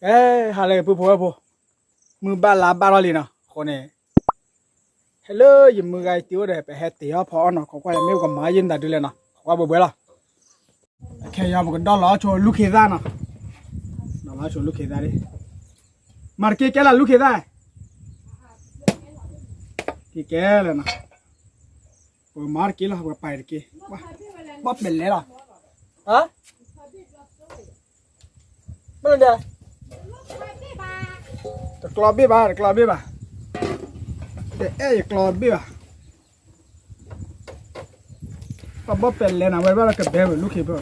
哈嘞不婆婆，木巴拉巴拉里呢，可能。Hello，有木个丢的，别还丢下跑呢，快快没有个马印的对了呢，快不回了。看要不个到老chỗ lúc kia ra nè,到老chỗ lúc kia ra đi. Mà cái là lúc kia ra. Cái là nè. Rồi mà cái là cái bài cái. Bóp bền lẽ rồi. Hả? Bên đây. Club biết bà, club biết bà. Để club biết bà. Bóp bền lẽ nào vậy bà là cái bé lúc kia bà.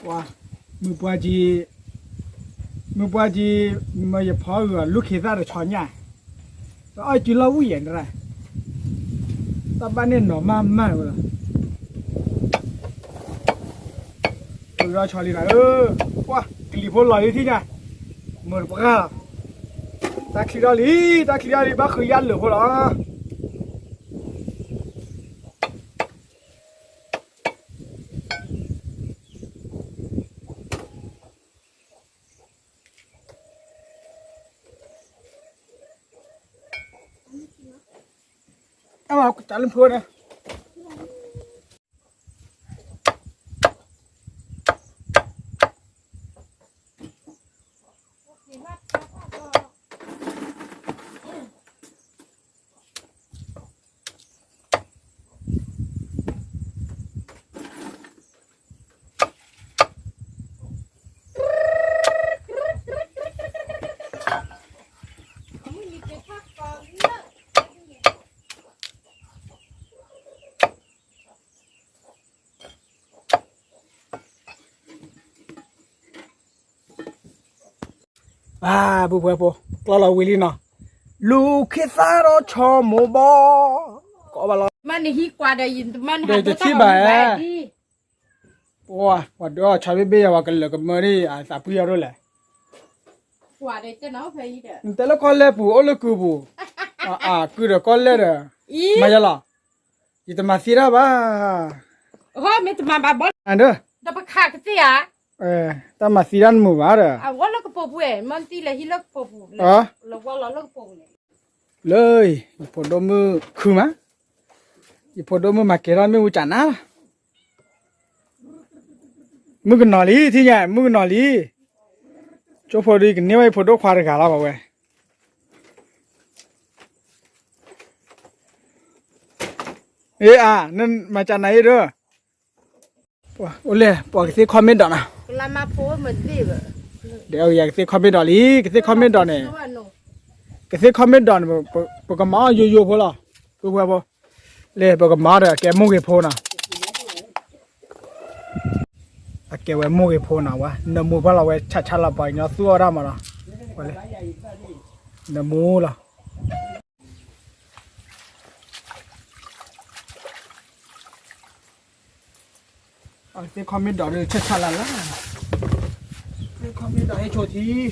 Wow, mưa bùa gì mà giờ phá rồi lúc khi ra được chọn nhà, ai chỉ lâu uổng rồi, ta bán nên nó mà rồi, tôi ra chọn đi này, wow, cái lipo lại đi nha, mở bọc ra, ta khi ra đi bác khơi ăn lửa thôi đó. Mà trả lên phơi nè. À, bố, lo Willy nè. Lúc khi xa đó cho mồ bò. Có bà lo. Mà này hi qua đây nhìn mà Đây thì chi bà Wow, what do I try be a cái money à sao bây giờ rồi lại. Qua đây cho nó phải đấy. Thế là con lẽ bù, ô lẽ cứ bù. Cứ được con lẽ rồi. Mà giờ là. Chỉ tao mà xí ra ba. Thôi mày tụi mà bà bỏ. Anh đó. Đâu có khác cái gì à? Tao mà xí ra mù mà rồi. À, quên nó cái bộ bùi, mình tí là hi nó bộ bùi. Là quên nó cái bộ bùi. Lời, phụ đồ mưa khử má. Phụ đồ mưa mà kể ra mưa chán á. Mưa cái nọ lý thì nhỉ, mưa cái nọ lý. Cho phụ đi cái nếu ai phụ đồ khoa được cả là bảo vậy. Ê nên mà chán này rồi. Ôi, bỏ cái comment đó nào. Làm mà phố mình đi vậy. Đều vậy cái comment đó lý, cái comment đó này. Cái comment đó này, bộ cái máu yêu phố là. Bộ cái bộ. Lê bộ cái máu đó, cái mua cái phố nào. Cái vậy mua cái phố nào quá. Nó mua bao lâu chả là bài nó xua ra mà nó. Nó mua là. Cái comment đó thì chả là lắm. Cái comment đó hay chỗ gì?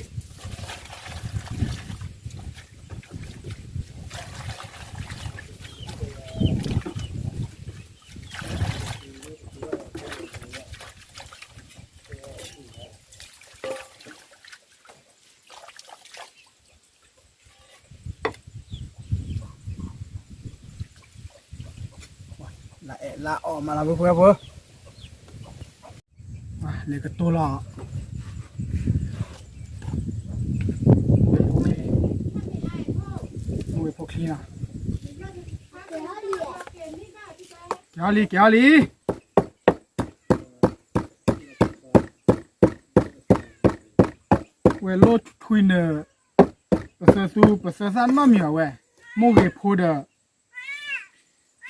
Là mà là vừa lấy cái tô lọ mua phô khí nào kéo đi quay lót thui nè bớt sơ san mà miểu quay mua cái phô đó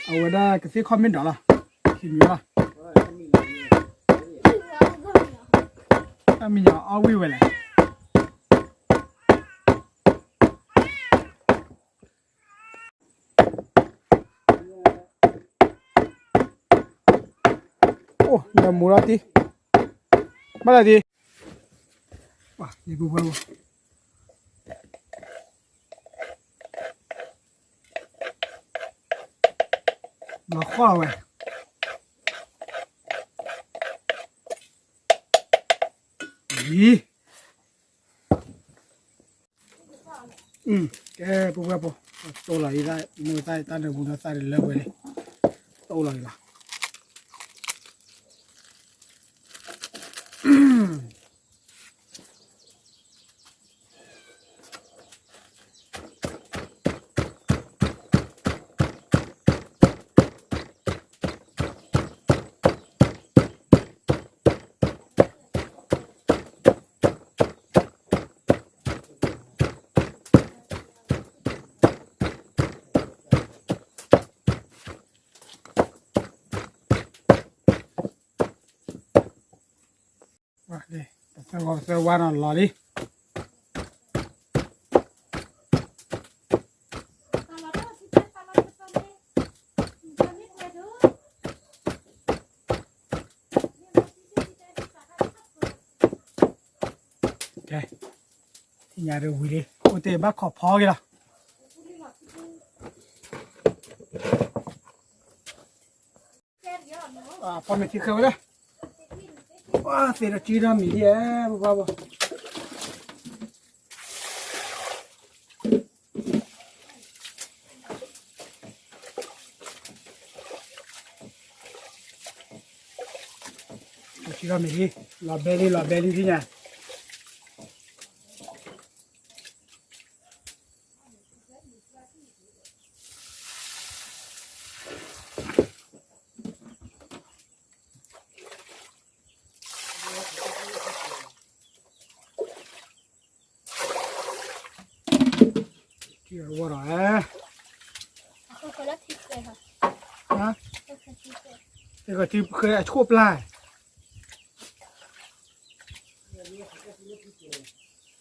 ở đây cái comment đó là thì miểu là mình nhỏ ao vậy này. Ô, là mua ra đi. Bắt lại đi. 哇，你不会不？老化喂。咦？cái bố bố tôi lấy ra mua tay ta được mua tay được lâu rồi này tôi lấy là đây sẽ qua nó lò đi ok thì nhà được hủy đi ô tê bác khó phó kìa nào con mình chỉ khâu đấy wow thế là chỉ ra mì đi bố bố chỉ ra mì đi lò bè đi nha chưa qua rồi không có đất thịt rồi hả? hả Không có thịt rồi. cái gọi thì khơi lại chụp lại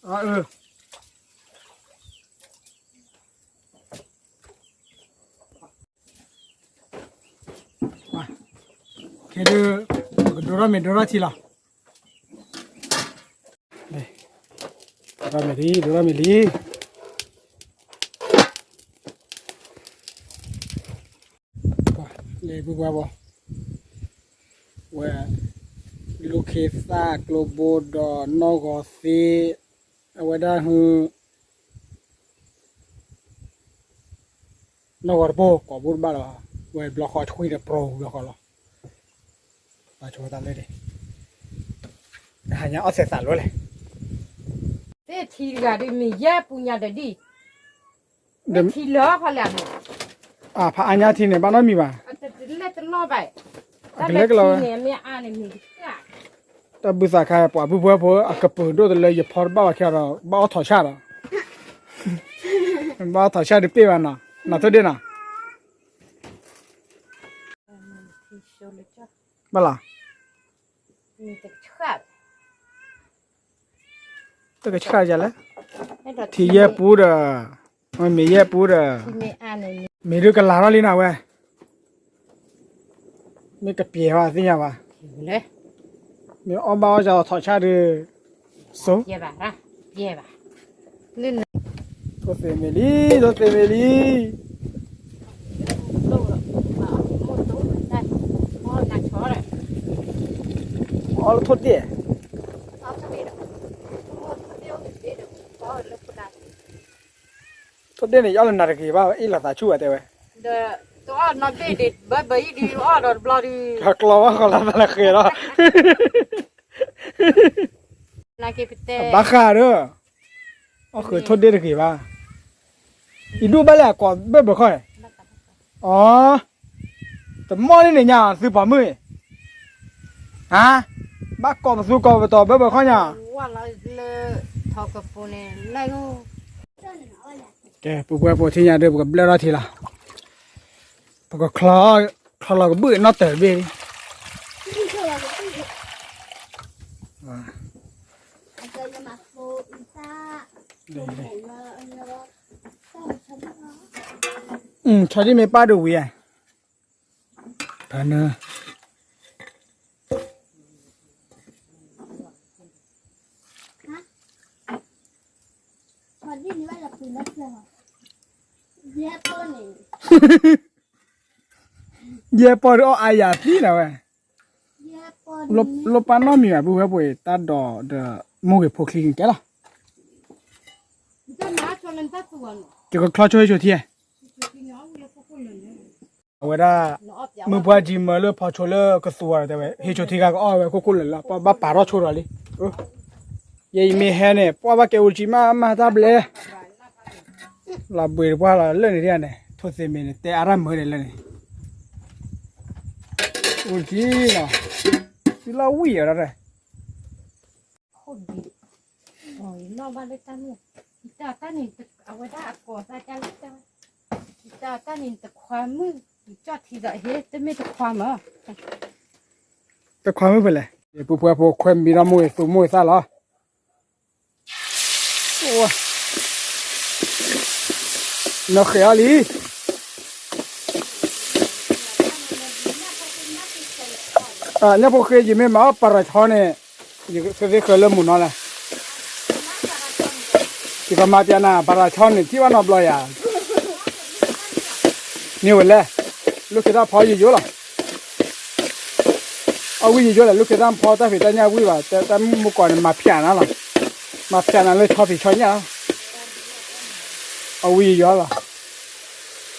ừ cái đồ ra thì là đây đồ ra mì điเลยพวกว่าบ่ว่าลูกเคสากลโบดอนอกอซีเอาไว้ได้ฮือนอกอโบกอบุญบ้าล่ะไว้บล็อกคอช่วยเดโปรบล็อกคอล่ะมาช่วยตันเลยดิหาเนี้ยเอาเสร็จสารเลย thế thì là đi mình dễ bù nhà để đi thì lỡ phải làm พระอัญญาทีเนี่ยบ้านน้อยมีป่ะ แต่เล็กจะล่อไป เล็กเรา เนี่ยไม่อ่านเลยมีอ่ะ แต่บุษราคาปว่าผู้ผัวอากระปืนด้วยเลยอย่าพอบ้าแค่เราบ้าถอดชาติบ้าถอดชาติดิเป้วันน่ะน่าตัวเด่นน่ะบ้าล่ะ มีแต่ชัด ตัวก็ชาติจะแล้วที่แย่ปูดมันไม่แย่ปูด ที่ไม่อ่านเลย มีเรื่องกันหลายลีน่ะเว้ยไม่กระเปียว่ะสิเนี่ยว่ะ เลย มีอ้อมบ้าจะถอดชาติสู เย่บ่ะนะเย่บ่ะลื่น ตัวเซมิลีโลกละหมดตู้ได้พอหนักช้อเลย อ๋อทุดดิ เอาทำไมล่ะหมดเดียวพอแล้วก็ได้ ทุดดิเนี่ยย้อนหน้าตะกี้ว่าอีหลาตาชั่วแต่เว้ย เดี๋ยวตัวน้องเด็ดใบดีอ๋อโดนบลอดี หักล้อว่าเขาละตะเคยแล้ว นาเก็บเต้ บ้าค่าเด้ออ๋อคือทุดดิตะกี้ว่าอีดูบ้าแหละก่อนเบิ่ค่อยอ๋อแต่มอนี่เนี่ยย่าซื้อปลามื้อฮะบ้าก่อนสู้ก่อนต่อเบิ่ค่อยย่า ว่าเราเลยทอกระปุกเนี่ยแล้วก็ แกปุ๊บปุ๊บที่ย่าเด้อกับแล้วทีละปก็คลอเราก็บื้อนอเตอร์เบ้ชอบที่ไม่ป้าดูวิอ่ะพันเนอ那是哈，也不能， เย่ปอดออายาตีนะเว้ย 也不 ล 能 บลบปานน้อมีอ่ะบุเว้ยปุ้ยตาดอเดโมเกพกคลิงแกล่ะ 你在哪叫人家做呢？ เกี่ยวกับคลอช่วยช่วยที่ 就是娘我也不会了呢。 เอาไว้ได้ 老表 มือพอจีมาเลพอโชเลก็สัวแต่เว้ยเฮโชที่ก็อ้อเว้ยกูเลยละปะปารอโชรอลิยัยมีแฮเนี่ยปะว่าแกอุจิมาตาเบลลาบุยว่าละเรื่องนี้เนี่ยทุกสิ่งเนี่ยแต่อารามเหมือนเลยเนี่ยอุจิเนาะที่เราวิ่งอะไร 好的。哦，那完了，咱们，咱你啊，我这过咱家里的，咱你的宽门，叫提着嘿，这没得宽门。 แต่ความไม่เป็นไรเดี๋ยวพวกพวกความมีน้ำมวยสูงมวยซะเหรอโอ้นักเขียลี เนี่ยพวกเคยยิมมาปาราชอนเนี่ยยิ่งเคยเริ่มมุนแล้วที่ก็มาเจอนะปาราชอนเนี่ยที่ว่านอบลอยอ่ะนี่วันแรกลูกคิดว่าพออยู่เยอะหรอเอาวิ่งเยอะเลยลูกคิดว่าพอแต่ผิดแต่เนี่ยวิ่งว่าแต่เมื่อก่อนมาเพี้ยนนะหรอมาเพี้ยนเลยชอบผิดชอบเนี่ยเอาวิ่งเยอะหรอ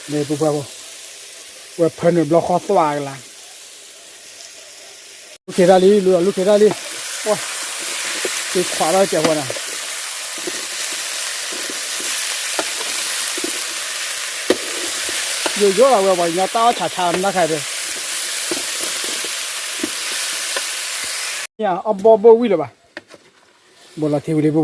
เนี่ยพวกว่าเพิ่นบล็อกคอสว่างละลูกเขยดาลีลูกเขยดาลีว้าติดขวาแล้วเจ็บหัวน่ะเยอะๆแล้วว่าเนี่ยต้าชาๆนะใครเลยเนี่ยเอาบอวิ่งเลยป่ะบอลละทีวีเลยบ่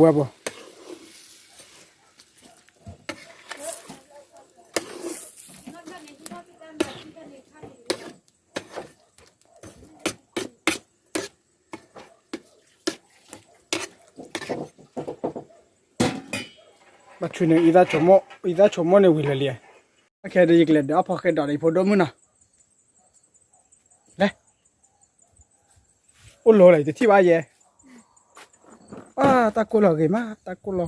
มาช่วยหนึ่งอีตาชมเนี่ยวิ่งเลยโอเคเดี๋ยวอีกเลยเดี๋ยวพอแค่ดอกอีพอดมุนะเลยโอ้โหเลยจะที่ว่าเย่ตะกุลอกี่มาตะกุลอ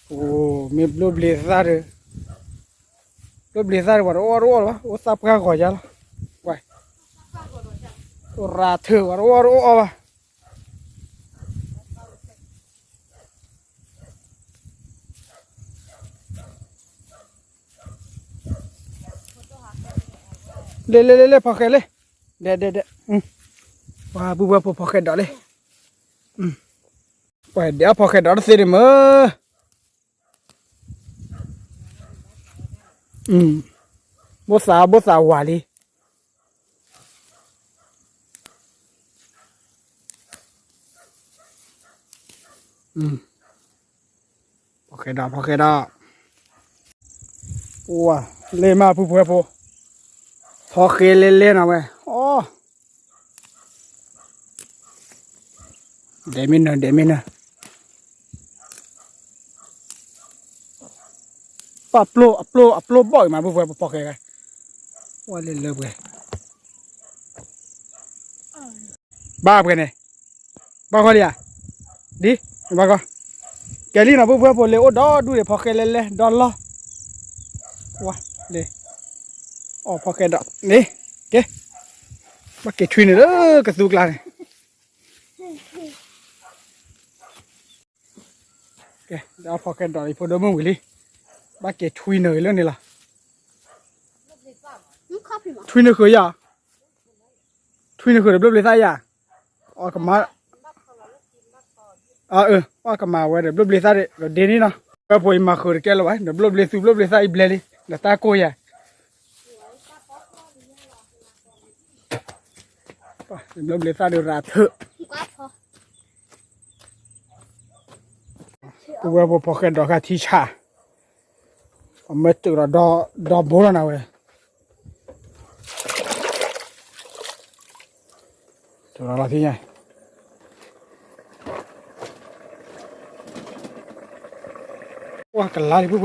โอ้มีบลูเบลซ่าเลยก็บริษัทว่ารัววะว่าสับข้าวก่อนจ้ะละไว้ราเธอว่ารัววะเล่พอแค่เลยเด็ดว่าบัวพอแค่ดอกเลยไว้เดี๋ยวพอแค่ดอกเสร็จมั้ยบ่สาวาลีพอแค่ดอกว้าเล่มาผู้พอเคเล่นเอาไว้อ๋อเดมินนะอัพโหลดบ่อยมาผู้พอเคกันว่าเล่นเลิกเลยบ้ากันเนี่ยบ้าเขาเลยอ่ะดิบ้าก็แกลี่นะผู้เลยโอ้ดอดูเลยพอเคเล่ดอลล้อว้าเลยอ๋อพอเคดอนี่เก๋มาเก๋ช่วยหน่อยเด้อกระสุกลานเก๋เดี๋ยวพอเคดออีพอดมึงวิลี่มาเก๋ช่วยหน่อยเรื่องนี้ล่ะ，coffee 嘛，ช่วยหน่อยเคยอ่ะช่วยหน่อยเคยเดี๋ยวเลยใส่อ่ะอ๋อกับมาว่ากับมาไว้เดี๋ยวเลยใส่เดี๋ยวเดนี่เนาะก็พอมาเคยแกแล้วไว้เดี๋ยวเลยใส่เบลลี่เดี๋ยวตาโกยอ่ะเดี๋ยวเลยใส่เดี๋ยวราเถอะตัวพอแค่ดอกที่ชาผมไม่ตื่นดอโบราณเอาไว้ตัวละที่ไงว่ากันลาดิพวก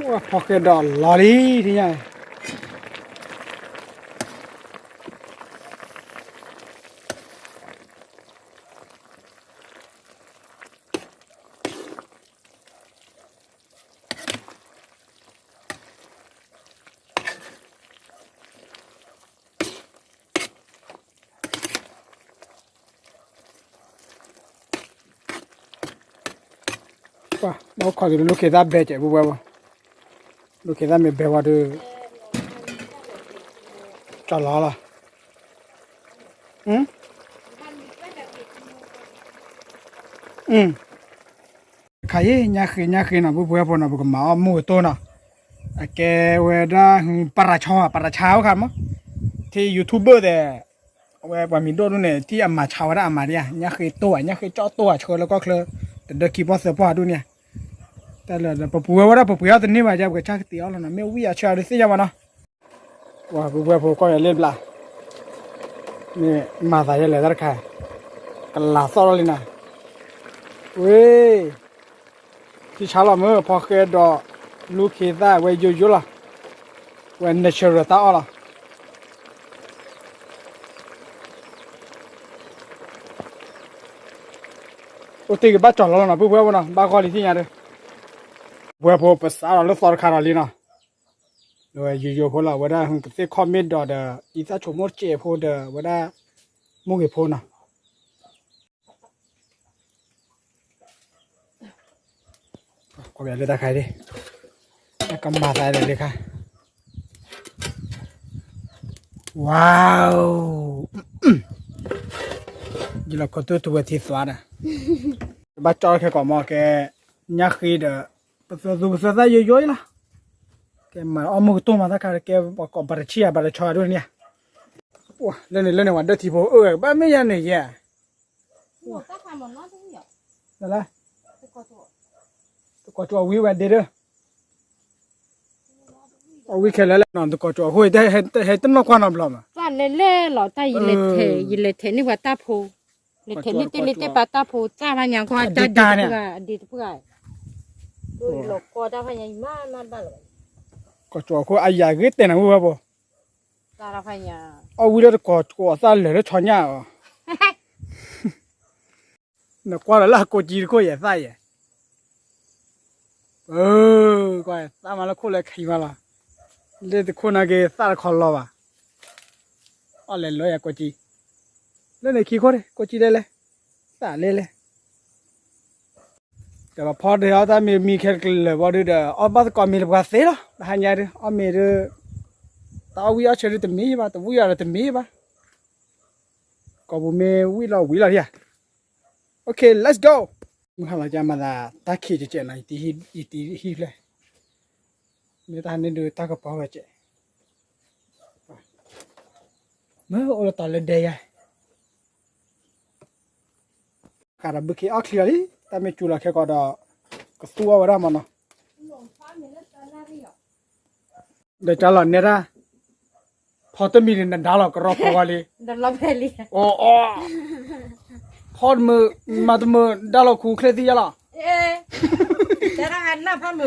ว่าพอเกิดดอกลอรี่ที่ไงว่าเราขอดูลูกเขยตาเบจบุบว่าลูกเขยตาไม่เบว่าดูจอดล้อละขายยาคืนนะบุบว่าพอนะบุกมาหมูตัวนะแกเวลาปลาเช้าครับมั้งที่ยูทูบเบอร์แต่เวลามีโดนเนี่ยที่อามาเช้าได้อามาเนี่ยยาคืนตัวเนี่ยคือเจาะตัวเชิญแล้วก็เคลแต่เด็กคีบอสเสือพ่อดูเนี่ยแต่ละปะปัวว่าปะปัวตอนนี้ว่าจะกับชักเตียวแล้วนะไม่วิ่งเชื่อหรือสิจะวะเนาะว่าบุบว่าพอก็อย่าเล่นปลานี่มาใส่เลยได้ค่ะกันลาซอเลยนะเว้ยที่เช้าเราเมื่อพอเคยดอลูกเคยได้ไว้ยุ่ยๆล่ะไว้เนเชอร์ตาอ่ะโอ้ตีกับบ้าจอดแล้วนะบุบว่านะบ้าคอลีที่ยังเด้บัวพอภาษาเราแล้วสอนคาราลีนะโดยยุ่ยๆพอละว่าได้หุ่นก็เสียคอมเมนต์ดอเดออีสานชมมดเจ็บพอเดอว่าได้มุกเก็บพอนะก็แบบเลยตาใครดิแล้วก็มาใส่เลยค่ะว้าวยี่เราก็ตัวที่สวนอ่ะบ้าจอแค่ก่อนมาแกยักษ์ขี้เด้อภาษาดูภาษาเยอะๆล่ะแกมาเอามือตุ้มมาตะการแกบอกก่อนบาร์เชียบาร์ชอด้วยเนี่ยว้าเล่นวันเดอร์ทีโพบ้านไม่ยันเนี่ยแย่ 我大看嘛，那都有。 นั่นแหละ 这个多。 ก็จัววิวเด้อเอาวิแค่แล้วนอนตัวก็จัวห้วยได้เห็นต้นนกควันอับล้อม 咱嘞老大一勒你话打破，勒天你得把打破，咱反正看打地不个，对了，过打反正慢把了， ก็จัวห้วยอายาเกิดแต่นะวัวบ่ 咱反正， เอาวิแล้วก็ซาเลยชอนยาอ่ะน่ะกว่าละก็จีก็อย่าใส่ก็ตามมาแล้วคนเลยขี้มาละเล่นคนน่ะแกซาคอลลอว่ะอ๋อเล่นเลยก็จีเล่นขี้คนก็จีได้เลยซาเลยแต่ว่าพอเดี๋ยวถ้ามีแค่เลยว่าเดี๋ยวเอาบัตรก็มีแล้วก็เสียแล้วหันยาเดี๋ยวเอามีเดี๋ยวตาวิอาเฉยๆแต่มีป่ะแต่วิอาแต่มีป่ะก็บ่มีวิละเนี่ยโอเค let's go มึงหาจะมาตาขี้เจ๊นะตีฮีเลยมีตาเนี่ยดูตากระเป๋าเจ๊เมื่อโอละตาเลยเดียการบุกอักลีแต่ไม่จุลแค่ก็ได้ก็ตัวว่ามันเนาะเดี๋ยวจะหล่อนเนี่ยนะพอต้องมีเรื่องดาวเราก็รอพอกันเลย 得老白哩。 โอ้พอมือมาตัวมือดาวเราคู่เคลื่อนที่ละ 哎，在那还那怕么？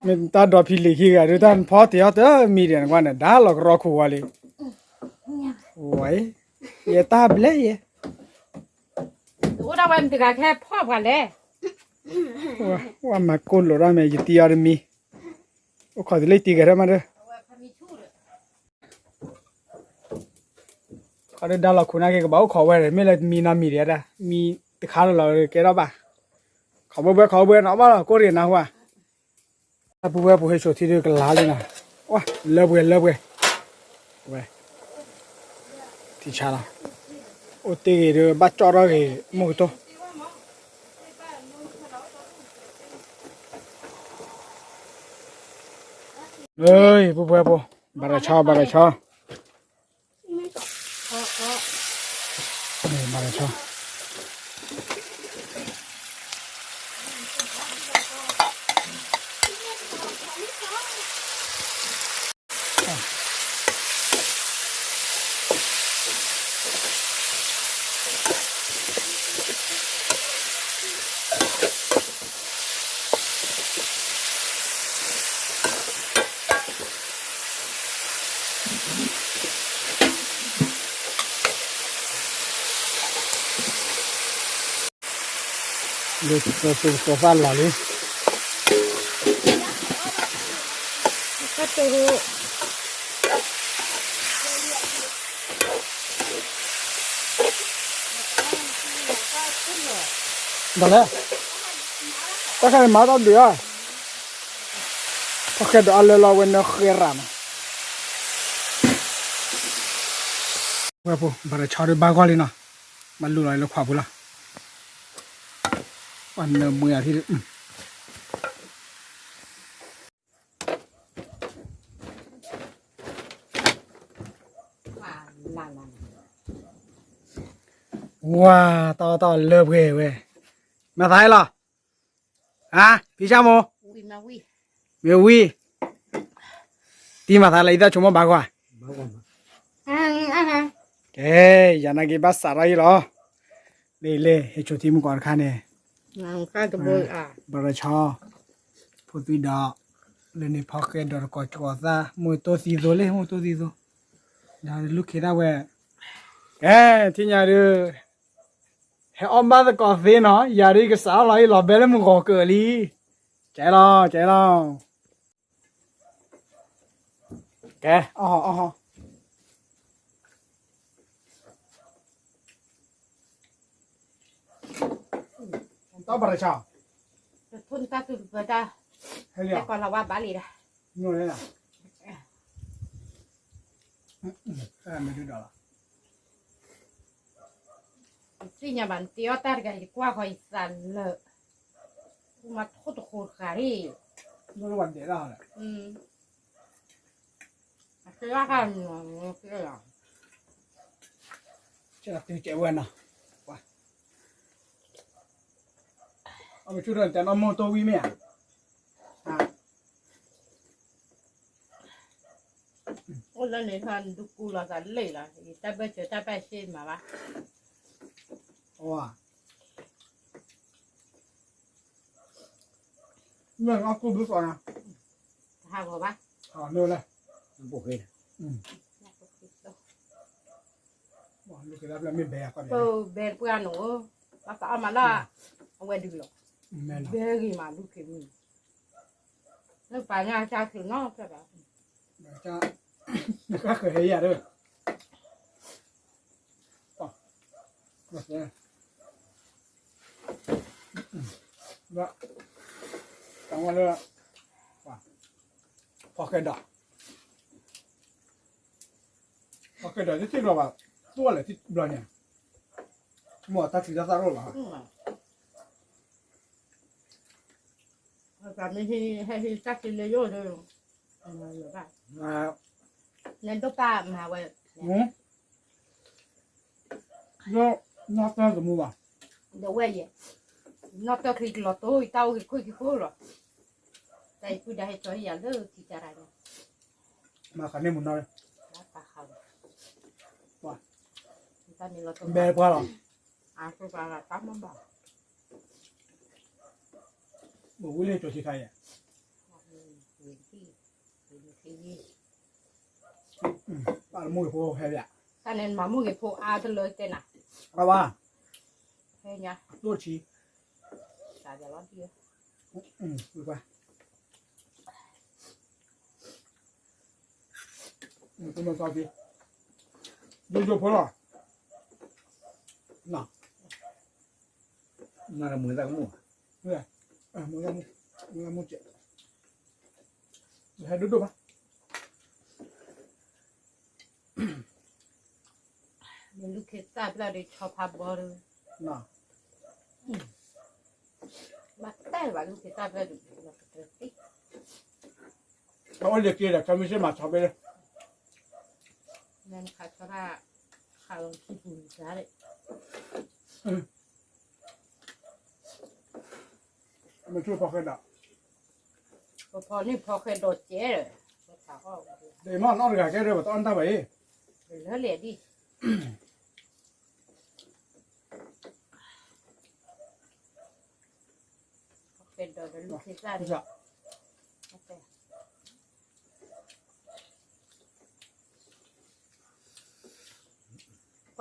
มันตาดอพิลิขี้กันหรือท่านพอเที่ยวเด้อมีเรื่องว่าเนี่ยดาวเราก็รอคู่กันเลยโอ้ยอย่าตาเบลย 我那外面这个开泡泡嘞。ว่ามาโกนหรือว่าไม่ยึดตีอะไรมีโอ้ขอจะเลยตีกันได้มาเด้อเขาได้ดาวเราคุณอาเกก็บอกขอไว้เลยไม่เลยมีน้ำมีเดียดมีตะขาเราเลยแกเราบ้าเขาเบื่อเอาบ้าเราก็เรียนนะว่าถ้าผู้เบื่อผู้ให้โชว์ที่เดียวกันล้าเลยนะว้าเลิกเว้ยที่ชาละโอ้ตีเดือบัดจอร์เลยมุกตัวเอ้ยผู้เบื่อผู้บาร์ชอบาร์ชอมาเลยชอ เลยตัวฟ้าหล่อเลย ก็ตัว đó đấy ta khai má tao được ta khai đó là lo bên nó khé ra mà vậy phụ bà đã cho được ba con đi nào mà lùi lại nó khỏa bù la còn mười thì wow tao lợp ghê vậy mà thấy là à phía sau mô ui mà ui biểu uy tìm mà thấy lấy ra chúng nó bà qua à ê giờ này cái bát xả ra rồi lê hết chỗ tìm còn khăn nè làm cái bơi à bà ra cho phụ tùy đó lên đi pocket đó có ra mua tô gì rồi lấy mua tô gì rồi nhà lúc khi nào về ê thì nhà đưa he ông ba có phê nó giờ đi cái sáu lại lò bé lên một gò cửa đi chạy lo kệ tao bảo chào thôn ta từ vừa ta hay cái là còn là qua bá lì đây ngồi đây à mấy đứa đó si nhà bạn tiêu ta cái qua khỏi sàn lợ mà thốt khổ khả đi nó vấn đề đó cái là cái là chắc là tiêu chạy quen nào ông chú rồi nó mô tô vi mẹ à ôi lần này thằng đục cù là cái lì là ta bây giờ ta phải xem mà ba wow nhưng ông cũng biết rồi à hai của ba nêu lên bộ kia lúc cái đó là mình bè con bè bữa nữa ba phải mà là ông quen được rồi mẹ nó bè gì mà lúc kia mình nó phải nhà cha thì nó phải bảo cha các cái hay à được đó cảm ơn nữa pocket đó thì thích rồi bà tua lại thích rồi nhỉ mua ta chỉ ra rồi hả cảm thấy hay chắc thì lấy rồi rồi bạn à nên tôi pa mà vậy nó ta rồi mua bà đâu vậy vậy nó cho khi lọt tôi tao thì coi cái phố rồi đây cứ đây cho nhà lơ thì chả ra mà khả năng muốn nói ta không wow ta nên lọt tôi bè qua rồi à tôi bảo là tao muốn bảo bố vui lên chỗ chị thầy à bạn mua phố hay vậy ta nên mà mua cái phố à tôi lấy tên nào các bạn hay nha đôi chí ta giờ lót đi vừa qua tôi nói sao đi vô phố rồi nào nó là mới ra cái mùa này mua ra mua chuyện hai đứa đâu mà mình lúc khi ta là để cho phá bờ nào mà tay vào lúc khi ta là để nó liệt kia là cái mình sẽ mặc cho bên đây nên khá cho ra khá là khi buồn giá đấy mình chưa pocket đóพอนี่พอเคยโดดเจ๊เลยถามว่า để mà nó được cái rồi mà tao ăn tao vậy เหลือเหรียญดิเป็นโดดลูกคิดได้ดิ dạ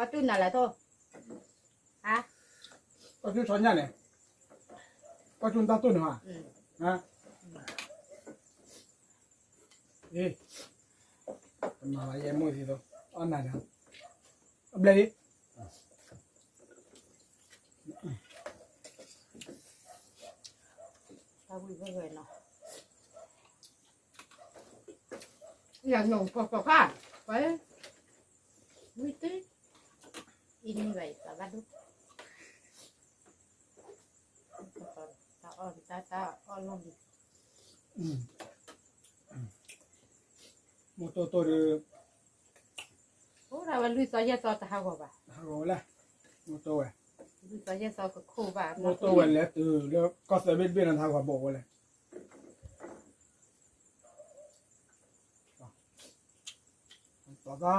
quá tu nào là thôi hả tao chưa chọn nhà này ก็จุนตาตุ้นเหรอ อืม ฮะนี่มาอะไรยังไม่สิตัวอันนั้นนะเบลลี่ ตาวิ่งไปเลยเนาะอยากหนุ่มปอกค่ะไปวิ่งตื้ออินไปตาบ้าดุตาอ่อนตาอ่อนลงดิ โมโตโตเร โอ้เราวันลุยซอยซอตาหัวบ่า ฮาโร่ละโมโตเว ลุยซอยซอก็คู่บ่า โมโตเวแล้วแล้วก็เซเว่นเบียนทางกว่าบอกเลยต่อก็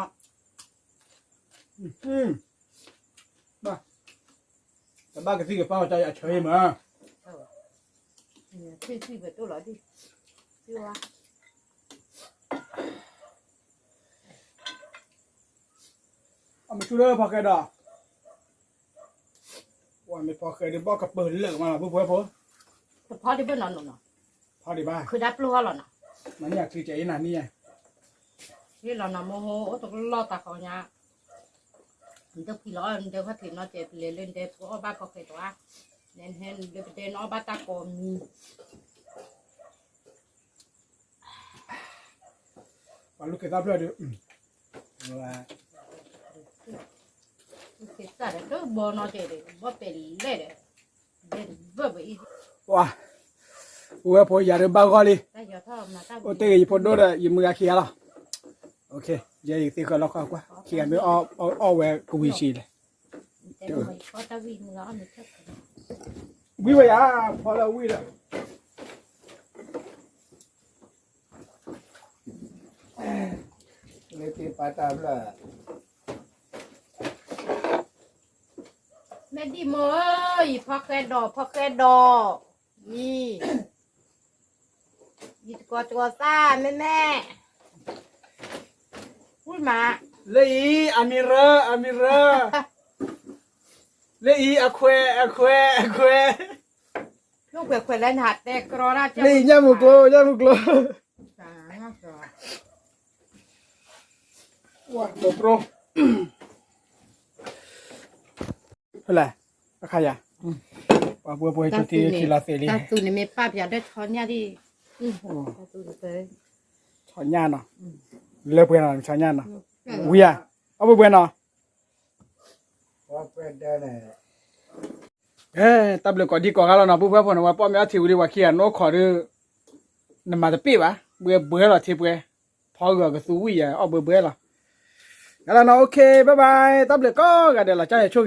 มาแต่บ้านก็สิกับเป้าใจเฉยมา เออเนี่ยซื้อไปตัวหรอดิซื้อวะ เอามาช่วยเด้อพอแกดอกว่าไม่พอเคยได้บอกกับเปิดเลิกมาเพื่อ แต่พอได้เบิ่นนอนเนาะ พอดีบ้า คือได้ปลัวหรอเนาะ มันอยากซื้อใจนานนี่ไง นี่เราเนาะโมโหโอ้ตกรอตาเขาเนี่ยเดี๋ยวพี่ล้อเดี๋ยวเขาถิ่นเนาะเจ็บเล่นเดี๋ยวบ้าก็เคยตัวเน้นเห็นเดี๋ยวไปเดินอ้อบ้าตาโกมี วันลูกเกตับเลยดิว่า คือสัตว์ก็บ่เนาะเจ็บบ่เป็นเล่เด่นบ่ไปอี ว้าวัวพออยากได้บ้าก็เลย แต่อย่าทอดมาตา โอเตยพอโดดยิมือเขียละโอเคเดี๋ยวอีกทีก็ล็อกกว่าเขียนไม่อ้อแวกูวิชีเลย แต่ไม่ก็ตาวิ่งแล้วไม่ชัด วิวะยาพอแล้ววิละเลยตีปาตาบละ แม่ดิโมยพอแค่ดอกนี่ยี่ตัวซ่าแม่พูดมา เลยอามิเรเลยอะแคว ลูกเผื่อเล่นหัดแต่กรอน่าจะ เลยยามุกโลว้าโดโปรอะไรใครอ่ะว่าบัวบัวจุดที่คิลาเซรี ตาตูนี่ไม่ป้าอยากได้ช้อนยาดิตาตูนี่เลย ช้อนยาเนาะเลิกเพื่อนช้อนยาเนาะวิอ่ะเอาไปเพื่อนเนาะ ว่าเป็นได้ไหน ตับเลยก่อนดีก่อนแล้วเนาะเพื่อนผมว่าป้อมยาถิวดีว่าเขียนโน้ขอดูนำมาจะปีวะเบื่อหรอทีเบื่อพอก็สู้วิอ่ะเอาเบื่อหรองั้นแล้วเนาะโอเคบ๊ายบายตับเลยก็กันเดี๋ยวเราจะช่วย